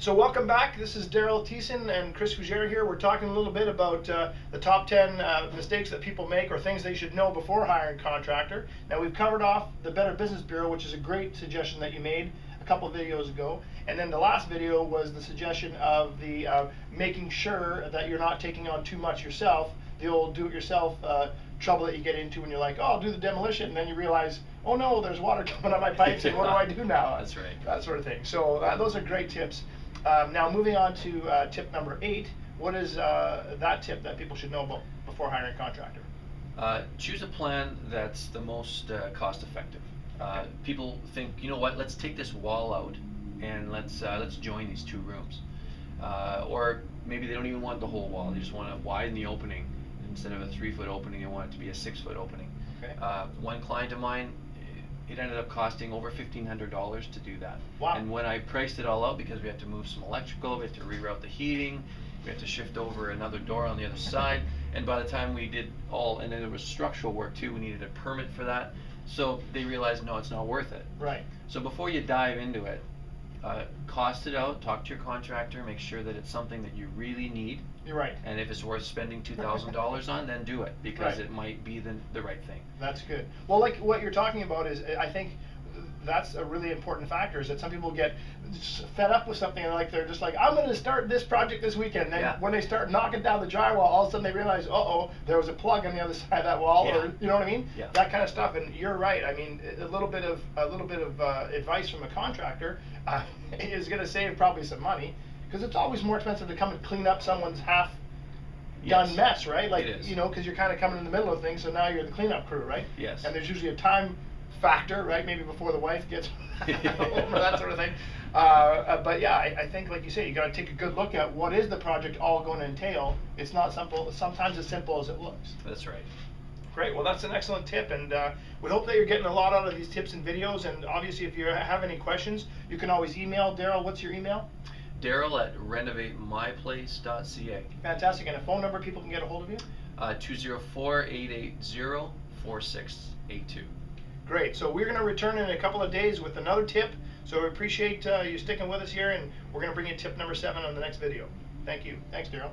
So welcome back. This is Derryl Theissen and Chris Fougere here. We're talking a little bit about the top 10 mistakes that people make or things they should know before hiring a contractor. Now we've covered off the Better Business Bureau, which is a great suggestion that you made a couple of videos ago. And then the last video was the suggestion of the making sure that you're not taking on too much yourself, the old do-it-yourself trouble that you get into when you're like, oh, I'll do the demolition, and then you realize, oh no, there's water coming out my pipes, and what do I do now? That's right. That sort of thing. So those are great tips. Now moving on to tip number 8, what is that tip that people should know about before hiring a contractor? Choose a plan that's the most cost effective. Okay. People think, you know what, let's take this wall out and let's join these two rooms. Or maybe they don't even want the whole wall, they just want to widen the opening. Instead of a 3-foot opening, they want it to be a 6-foot opening. Okay. One client of mine, it ended up costing over $1,500 to do that. Wow. And when I priced it all out, because we had to move some electrical, we had to reroute the heating, we had to shift over another door on the other side, and by the time we did all, and then there was structural work too, we needed a permit for that, so they realized, no, it's not worth it. Right. So before you dive into it, cost it out, talk to your contractor, make sure that it's something that you really need. You're right. And if it's worth spending $2,000 on, then do it, because Right. it might be the right thing. That's good. Well, like what you're talking about is, I think that's a really important factor, is that some people get fed up with something and they're just like, I'm going to start this project this weekend. And then Yeah. when they start knocking down the drywall, all of a sudden they realize, uh-oh, there was a plug on the other side of that wall, Yeah. or you know what I mean? Yeah. That kind of stuff. And you're right. I mean, a little bit of advice from a contractor is going to save probably some money, because it's always more expensive to come and clean up someone's half done Yes. mess, right? Like, It is. you know, because you're kind of coming in the middle of things, so now you're the cleanup crew, right? Yes. And there's usually a time factor, right? Maybe before the wife gets home or that sort of thing. But yeah, I think, like you say, you got to take a good look at what is the project all going to entail. It's not simple. Sometimes as simple as it looks. That's right. Great. Well, that's an excellent tip, and we hope that you're getting a lot out of these tips and videos. And obviously, if you have any questions, you can always email Derryl. What's your email? Derryl@renovatemyplace.ca. Fantastic. And a phone number people can get a hold of you? 204-880-4682. Great. So we're going to return in a couple of days with another tip. So we appreciate you sticking with us here, and we're going to bring you tip number 7 on the next video. Thank you. Thanks, Derryl.